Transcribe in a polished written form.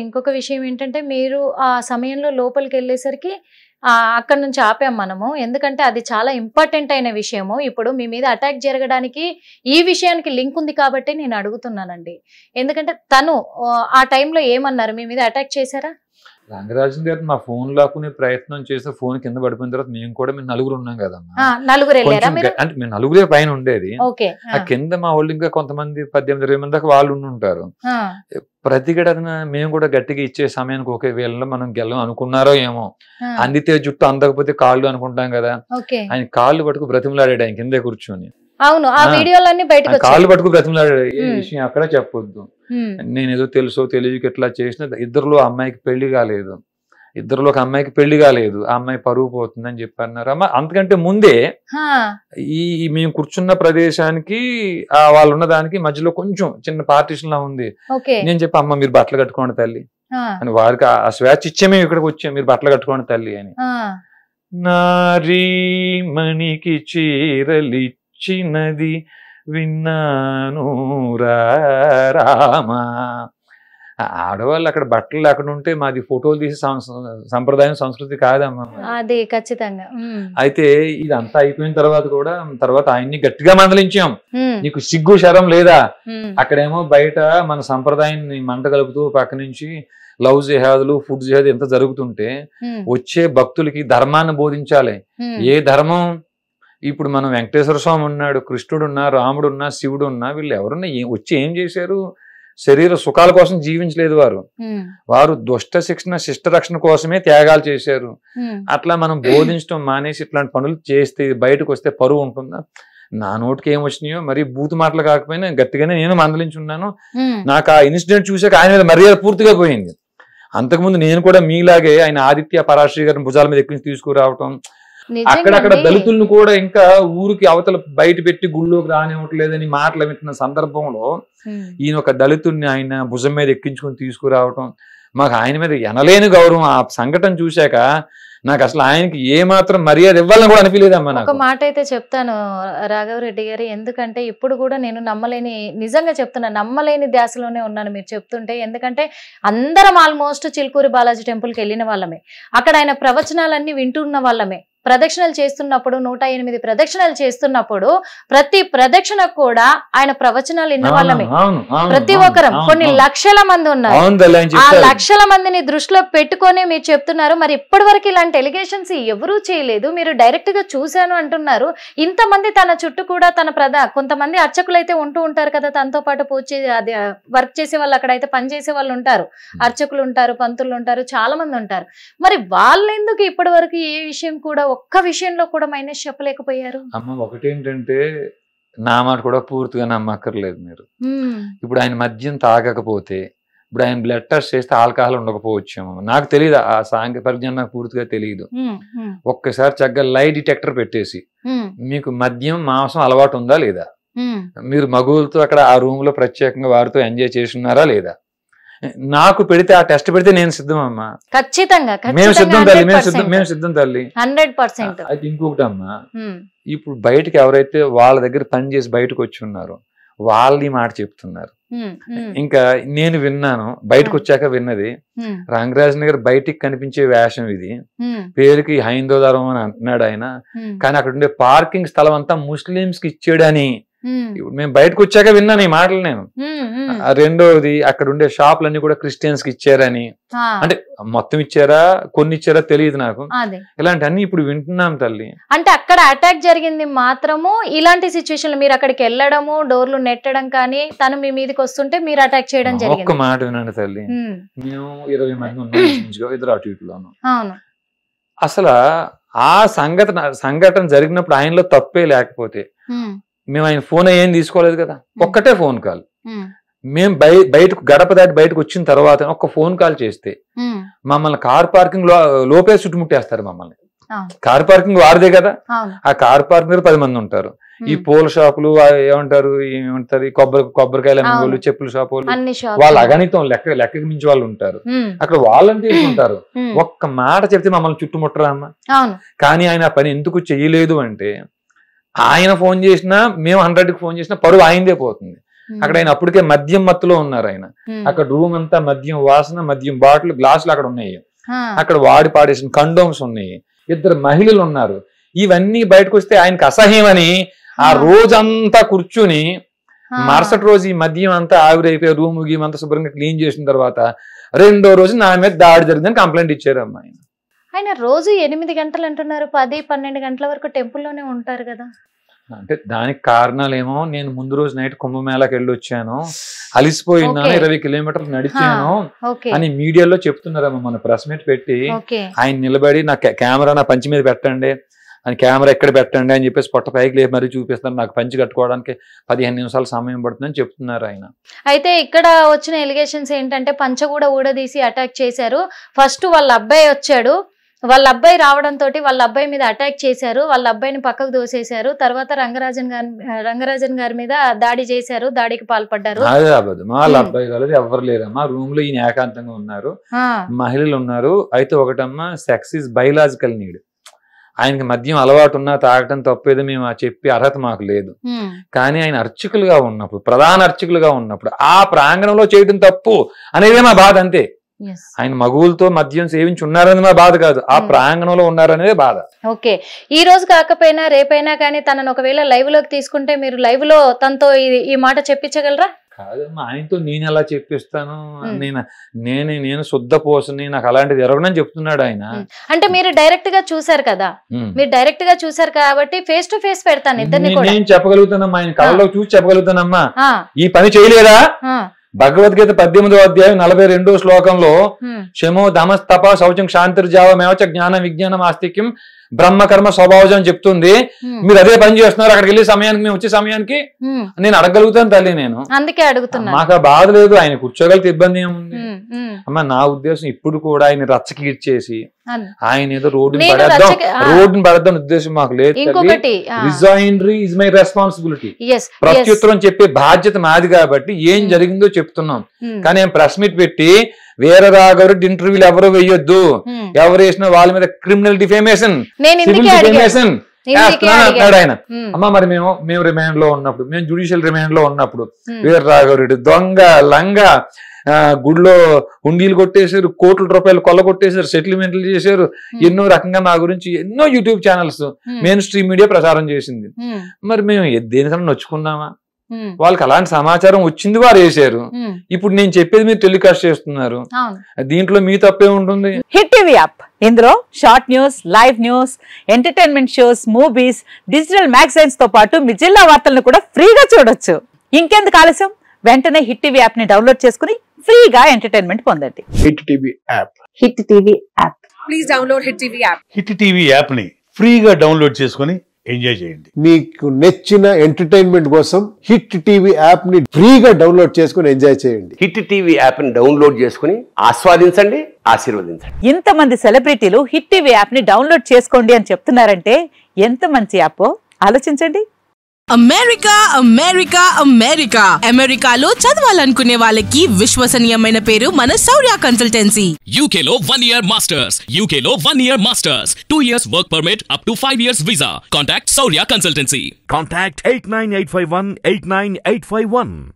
ఇంకొక విషయం ఏంటంటే మీరు ఆ సమయంలో లోపలికి వెళ్ళేసరికి అక్కడ నుంచి ఆపాం మనము. ఎందుకంటే అది చాలా ఇంపార్టెంట్ అయిన విషయము. ఇప్పుడు మీ మీద అటాక్ జరగడానికి ఈ విషయానికి లింక్ ఉంది కాబట్టి నేను అడుగుతున్నానండి. ఎందుకంటే తను ఆ టైంలో ఏమన్నారు, మీ మీద అటాక్ చేశారా? రంగరాజన్ గారు మా ఫోన్ లాక్కునే ప్రయత్నం చేస్తే ఫోన్ కింద పడిపోయిన తర్వాత మేము కూడా మేము నలుగురు ఉన్నాం కదమ్మా. నలుగురే అంటే మేము నలుగురే పైన ఉండేది. ఆ కింద మా వాళ్ళు ఇంకా కొంతమంది 18-20 మంది దాకా వాళ్ళు ఉంటారు. ప్రతిఘటన మేము కూడా గట్టిగా ఇచ్చే సమయానికి ఒకే వేళలో మనం గెలం అనుకున్నారో ఏమో. అందితే జుట్టు అందకపోతే కాళ్ళు అనుకుంటాం కదా. ఆయన కాళ్ళు పట్టుకు బ్రతిమలాడాడు ఆయన కిందే కూర్చొని. అవును, ఆ వీడియోలన్నీ బయటకు కాళ్ళు పట్టుకు బ్రతిమలాడాడు. ఏ విషయం అక్కడ చెప్పొద్దు, నేను ఏదో తెలుసో తెలియక ఎట్లా చేసిన. ఇద్దరులో అమ్మాయికి పెళ్లి కాలేదు, ఇద్దరులో ఒక అమ్మాయికి పెళ్లి కాలేదు, ఆ అమ్మాయి పరువు పోతుందని చెప్పి అన్నారు. అమ్మ అంతకంటే ముందే ఈ మేము కూర్చున్న ప్రదేశానికి వాళ్ళు ఉన్న దానికి మధ్యలో కొంచెం చిన్న పార్టీషన్ లా ఉంది. నేను చెప్పి అమ్మ మీరు బట్టలు కట్టుకోండి తల్లి అని, వారికి ఆ స్వేచ్ఛ ఇచ్చే మేము ఇక్కడికి వచ్చాం, మీరు బట్టలు కట్టుకోండి తల్లి అని. నారీ మణికి చీరలిచ్చినది విన్నాను రామా. ఆడవాళ్ళు అక్కడ బట్టలు అక్కడ ఉంటే మాది ఫోటోలు తీసి సంప్రదాయం సంస్కృతి కాదమ్మా. అది ఖచ్చితంగా. అయితే ఇదంతా అయిపోయిన తర్వాత ఆయన్ని గట్టిగా మందలించాం, నీకు సిగ్గు శరం లేదా? అక్కడేమో బయట మన సంప్రదాయాన్ని మంట కలుపుతూ పక్క నుంచి లవ్ జిహాదులు ఫుడ్ జిహాద్ ఎంత జరుగుతుంటే వచ్చే భక్తులకి ధర్మాన్ని బోధించాలి. ఏ ధర్మం? ఇప్పుడు మనం వెంకటేశ్వర స్వామి ఉన్నాడు, కృష్ణుడు ఉన్నా, రాముడు ఉన్నా, శివుడు ఉన్నా, వీళ్ళు ఎవరన్నా వచ్చి ఏం చేశారు? శరీర సుఖాల కోసం జీవించలేదు వారు దుష్ట శిక్షణ శిష్ట రక్షణ కోసమే త్యాగాలు చేశారు. అట్లా మనం బోధించడం మానేసి ఇట్లాంటి పనులు చేస్తే బయటకు వస్తే పరువు ఉంటుందా? నా నోటికి ఏం వచ్చినాయో మరి బూతు మాటలు కాకపోయినా గట్టిగానే నేను మందలించున్నాను. నాకు ఆ ఇన్సిడెంట్ చూసాక ఆయన మీద మర్యాద పూర్తిగా పోయింది. అంతకుముందు నేను కూడా మీలాగే ఆయన ఆదిత్య పరాశ్రీ గారిని భుజాల మీద ఎక్కించి తీసుకురావటం, అక్కడక్కడ దళితులను కూడా ఇంకా ఊరికి అవతల బయట పెట్టి గుళ్ళోకి రానివ్వట్లేదని మాటలు వింటున్న సందర్భంలో ఈయన ఒక దళితుడిని ఆయన భుజం మీద ఎక్కించుకుని తీసుకురావటం, మాకు ఆయన మీద ఎనలేని గౌరవం. ఆ సంఘటన చూశాక నాకు అసలు ఆయనకి ఏ మాత్రం మర్యాద ఇవ్వాలని కూడా అనిపించలేదమ్మా. ఒక మాట అయితే చెప్తాను రాఘవరెడ్డి గారు, ఎందుకంటే ఇప్పుడు కూడా నేను నిజంగా చెప్తున్నా, నమ్మలేని ధ్యాసలోనే ఉన్నాను మీరు చెప్తుంటే. ఎందుకంటే అందరం ఆల్మోస్ట్ చిలుకూరి బాలాజీ టెంపుల్కి వెళ్ళిన వాళ్ళమే, అక్కడ ఆయన ప్రవచనాలన్నీ వింటున్న వాళ్ళమే. ప్రదక్షిణలు చేస్తున్నప్పుడు 108 ప్రదక్షిణలు చేస్తున్నప్పుడు ప్రతి ప్రదక్షిణకు కూడా ఆయన ప్రవచనాలు విన్న వాళ్ళమే ప్రతి ఒక్కరం. కొన్ని లక్షల మంది ఉన్నారు, ఆ లక్షల మందిని దృష్టిలో పెట్టుకొని మీరు చెప్తున్నారు. మరి ఇప్పటి వరకు ఇలాంటి ఎలిగేషన్స్ ఎవరూ చేయలేదు, మీరు డైరెక్ట్ గా చూశాను అంటున్నారు. ఇంతమంది తన చుట్టూ కూడా కొంతమంది అర్చకులు అయితే ఉంటూ ఉంటారు కదా, తనతో పాటు అది వర్క్ చేసే వాళ్ళు, అక్కడైతే పని చేసే వాళ్ళు ఉంటారు, అర్చకులు ఉంటారు, పంతులు ఉంటారు, చాలా మంది ఉంటారు. మరి వాళ్ళు ఎందుకు ఇప్పటి వరకు ఏ విషయం కూడా ఒక్క విషయంలో కూడా మైనస్ చెప్పలేకపోయారు? అమ్మ ఒకటేంటంటే నా మాట కూడా పూర్తిగా నమ్మక్కర్లేదు మీరు. ఇప్పుడు ఆయన మద్యం తాగకపోతే, ఇప్పుడు ఆయన బ్లడ్ టెస్ట్ చేస్తే ఆల్కహాల్ ఉండకపోవచ్చేమో, నాకు తెలియదు. ఆ సాంఘిక పరిజ్ఞానం నాకు పూర్తిగా తెలియదు. ఒక్కసారి చక్కగా లై డిటెక్టర్ పెట్టేసి మీకు మద్యం మాంసం అలవాటు ఉందా లేదా, మీరు మగువులతో అక్కడ ఆ రూమ్ లో ప్రత్యేకంగా వారితో ఎంజాయ్ చేస్తున్నారా లేదా, నాకు పెడితే ఆ టెస్ట్ పెడితే నేను సిద్ధం అమ్మా. ఖచ్చితంగా మేము సిద్ధం తల్లి, మేము సిద్ధం తల్లి 100%. అయితే ఇంకొకటి అమ్మా, ఇప్పుడు బయటకి ఎవరైతే వాళ్ళ దగ్గర పని చేసి బయటకు వచ్చి ఉన్నారో వాళ్ళని మాట చెప్తున్నారు. ఇంకా నేను విన్నాను, బయటకు వచ్చాక విన్నది, రంగరాజన్ గారు బయటికి కనిపించే వేషం ఇది, పేరుకి హైందవ ధర్మం అని అంటున్నాడు ఆయన, కానీ అక్కడ ఉండే పార్కింగ్ స్థలం అంతా ముస్లింస్ కి ఇచ్చాడని మేము బయటకు వచ్చాక విన్నాను ఈ మాటలు నేను. రెండోది అక్కడ ఉండే షాపులన్నీ కూడా క్రిస్టియన్స్ కి ఇచ్చారని, అంటే మొత్తం ఇచ్చారా కొన్ని ఇచ్చారా తెలియదు నాకు. ఇలాంటి అన్ని ఇప్పుడు వింటున్నాం తల్లి. అంటే అక్కడ అటాక్ జరిగింది మాత్రము ఇలాంటి సిచ్యువేషన్, మీరు అక్కడికి వెళ్ళడము, డోర్లు నెట్టడం కానీ, తను మీ మీదకి వస్తుంటే మీరు అటాక్ చేయడం జరిగింది. ఒక్క మాట వినండి తల్లి, మేము 20 మంది ఉన్నాం, ఇద్దరు అటు ఇటులోను. అసలు ఆ సంఘటన జరిగినప్పుడు ఆయనలో తప్పే లేకపోతే మేము ఆయన ఫోన్ ఏం తీసుకోలేదు కదా, ఒక్కటే ఫోన్ కాల్. మేము బయటకు గడప దాటి బయటకు వచ్చిన తర్వాత ఒక్క ఫోన్ కాల్ చేస్తే మమ్మల్ని కార్ పార్కింగ్ లోపే చుట్టుముట్టేస్తారు మమ్మల్ని. కార్ పార్కింగ్ వారిదే కదా, ఆ కార్ పార్కింగ్ 10 మంది ఉంటారు. ఈ పూల షాపులు ఏమంటారు ఈ కొబ్బరికాయలు అమ్మే వాళ్ళు, చెప్పుల షాపు వాళ్ళు అగణితం లెక్కకి మించి వాళ్ళు ఉంటారు. అక్కడ వాళ్ళని తీసుకుంటారు. ఒక్క మాట చెప్తే మమ్మల్ని చుట్టుముట్టరా అమ్మ. కానీ ఆయన పని ఎందుకు చెయ్యలేదు అంటే, ఆయన ఫోన్ చేసినా మేము 100కి ఫోన్ చేసినా పరువు ఆయనదే పోతుంది. అక్కడ ఆయన అప్పటికే మద్యం మత్తులో ఉన్నారు ఆయన. అక్కడ రూమ్ అంతా మద్యం వాసన, మద్యం బాటిల్, గ్లాసులు అక్కడ ఉన్నాయి. అక్కడ వాడి పాడేసిన కండోమ్స్ ఉన్నాయి. 2 మహిళలు ఉన్నారు. ఇవన్నీ బయటకు వస్తే ఆయనకు అసహ్యమని ఆ రోజంతా కూర్చుని మరుసటి రోజు ఈ మద్యం అంతా ఆవిరైపోయి రూమ్ గీమంతా శుభ్రంగా క్లీన్ చేసిన తర్వాత 2వ రోజు నా మీద దాడి జరిగిందని కంప్లైంట్ ఇచ్చారు అమ్మ. ఆయన రోజు 8 గంటలు అంటున్నారు, 10-12 గంటల వరకు టెంపుల్లోనే ఉంటారు కదా. అంటే దానికి కారణాలేమో, నేను ముందు రోజు నైట్ కుంభమేళాకి వెళ్ళి వచ్చాను, అలిసిపోయినాను, 20 కిలోమీటర్లు నడిచాను అని మీడియాలో చెప్తున్నారమ్మ. మన ప్రెస్ మీట్ పెట్టి ఆయన నిలబడి నా కెమెరా నా పంచి మీద పెట్టండి అని, కెమెరా ఎక్కడ పెట్టండి అని చెప్పేసి పొట్ట పైకి లేపి మరీ చూపిస్తారు. నాకు పంచి కట్టుకోవడానికి 15 నిమిషాలు సమయం పడుతుందని చెప్తున్నారు ఆయన. అయితే ఇక్కడ వచ్చిన ఎలిగేషన్స్ ఏంటంటే పంచ కూడా ఊడదీసి అటాక్ చేశారు. ఫస్ట్ వాళ్ళ అబ్బాయి వచ్చాడు, వాళ్ళ అబ్బాయి రావడంతో వాళ్ళ అబ్బాయి మీద అటాక్ చేశారు, వాళ్ళ అబ్బాయిని పక్కకు దోసేశారు. తర్వాత రంగరాజన్ గారి మీద దాడి చేశారు, దాడికి పాల్పడ్డారు. అదే అబద్ధం. వాళ్ళ అబ్బాయి కాలేదు, ఎవరు లేరమ్మా. రూమ్ లో ఈయన ఏకాంతంగా ఉన్నారు, మహిళలు ఉన్నారు. అయితే ఒకటమ్మా, సెక్స్ ఇస్ బయలాజికల్ నీడ్. ఆయనకి మద్యం అలవాటు ఉన్నా తాగటం తప్పేదో మేము చెప్పే అర్హత మాకు లేదు. కానీ ఆయన అర్చకులుగా ఉన్నప్పుడు, ప్రధాన అర్చకులుగా ఉన్నప్పుడు ఆ ప్రాంగణంలో చేయడం తప్పు అనేదే మా బాధ. అంతే. ఆయన మగువులతో మద్యం సేవించి ఉన్నారని మా బాధ కాదు, ఆ ప్రాంగణంలో ఉన్నారనేదే బాధ. ఓకే, ఈ రోజు కాకపోయినా రేపైనా కానీ తనను ఒకవేళ లైవ్ లోకి తీసుకుంటే మీరు లైవ్ లో తనతో ఈ మాట చెప్పించగలరా? కాదమ్మా, ఆయనతో నేను ఎలా చెప్పిస్తాను? నేను శుద్ధ పోసని, నాకు అలాంటిది ఎరగనని చెప్తున్నాడు ఆయన. అంటే మీరు డైరెక్ట్ గా చూసారు కదా, మీరు డైరెక్ట్ గా చూసారు కాబట్టి ఫేస్ టు ఫేస్ పెడతాను ఇద్దరిని కూడా. నేను చెప్పగలుగుతానమ్మా, ఆయన కళ్ళలో చూసి చెప్పగలుగుతానమ్మా. ఈ పని చేయలేదా? భగవద్గీత 18వ అధ్యాయం 42వ శ్లోకంలో శమో దమస్తప శౌచం శాంతిర్జావ మేవచ జ్ఞాన విజ్ఞానం ఆస్తిక్యం బ్రహ్మకర్మ స్వభావజం అని చెప్తుంది. మీరు అదే పని చేస్తున్నారు. అక్కడికి వెళ్ళే సమయానికి, మేము వచ్చే సమయానికి నేను అడగలుగుతాను తల్లి. నేను అందుకే అడుగుతున్నా. మాకు ఆ బాధ లేదు, ఆయన కూర్చోగలిగితే ఇబ్బంది ఏముంది అమ్మ. నా ఉద్దేశం ఇప్పుడు కూడా ఆయన రచ్చకీడ్చేసి ఆయన ఏదో రోడ్డుని పడద్దాం ఉద్దేశం మాకు లేదు. రిజైనరీ ఇస్ మై రెస్పాన్సిబిలిటీ. ప్రత్యుత్తరం చెప్పే బాధ్యత మాది కాబట్టి ఏం జరిగిందో చెప్తున్నాం. కానీ ఆయన ప్రెస్ మీట్ పెట్టి వేరే రాగవరెడ్డి ఇంటర్వ్యూలు ఎవరు వేయొద్దు, ఎవరు వేసినా వాళ్ళ మీద క్రిమినల్ డిఫేమేషన్, సివిల్ డిఫేమేషన్ అంటాడు ఆయన. అమ్మ మరి మేము రిమాండ్ లో ఉన్నప్పుడు, మేము జ్యుడిషియల్ రిమాండ్ లో ఉన్నప్పుడు వీర రాఘవరెడ్డి దొంగ లంగా గుడిలో హుండీలు కొట్టేశారు, కోట్ల రూపాయలు కొల్ల కొట్టేశారు, సెటిల్మెంట్లు చేశారు, ఎన్నో రకంగా నా గురించి ఎన్నో YouTube channels, main stream media ప్రచారం చేసింది. మరి మేము దేనికన్నా నొచ్చుకున్నామా? వాళ్ళకి అలాంటి సమాచారం వచ్చింది, వారు వేసారు. ఇప్పుడు నేను చెప్పేది మీరు టెలికాస్ట్ చేస్తున్నారు, దీంట్లో మీ తప్పే ఉంటుంది. హిట్ టీవీ యాప్, ఇందులో short news, live news, entertainment shows, movies, digital magazines తో పాటు మీ జిల్లా వార్తలను కూడా ఫ్రీగా చూడొచ్చు. ఇంకెందుకు ఆలస్యం, వెంటనే హిట్ టీవీ యాప్ ని డౌన్లోడ్ చేసుకుని ఫ్రీగా ఎంటర్టైన్మెంట్ పొందండి. Hit TV app, hit TV app, please download hit TV app. Hit TV app ని ఫ్రీగా డౌన్లోడ్ చేసుకుని ఎంజాయ్ చేయండి. మీకు నచ్చిన ఎంటర్టైన్మెంట్ కోసం హిట్ టీవీ యాప్ ని ఫ్రీగా డౌన్లోడ్ చేసుకుని ఎంజాయ్ చేయండి. హిట్ టీవీ యాప్ ని డౌన్లోడ్ చేసుకుని ఆస్వాదించండి, ఆశీర్వదించండి. ఇంతమంది సెలబ్రిటీలు హిట్ టీవీ యాప్ ని డౌన్లోడ్ చేసుకోండి అని చెప్తున్నారంటే ఎంత మంచి యాప్ ఆలోచించండి. అమెరికా అమెరికా అమెరికా అమెరికాలో చదవాలనుకునే వాళ్ళకి విశ్వసనీయమైన పేరు మన శౌర్య కన్సల్టెన్సీ. UK లో 1 year masters, UK లో 1 year masters, 2 years work permit up to 5 years visa. Contact Shaurya Consultancy. Contact 89851 89851.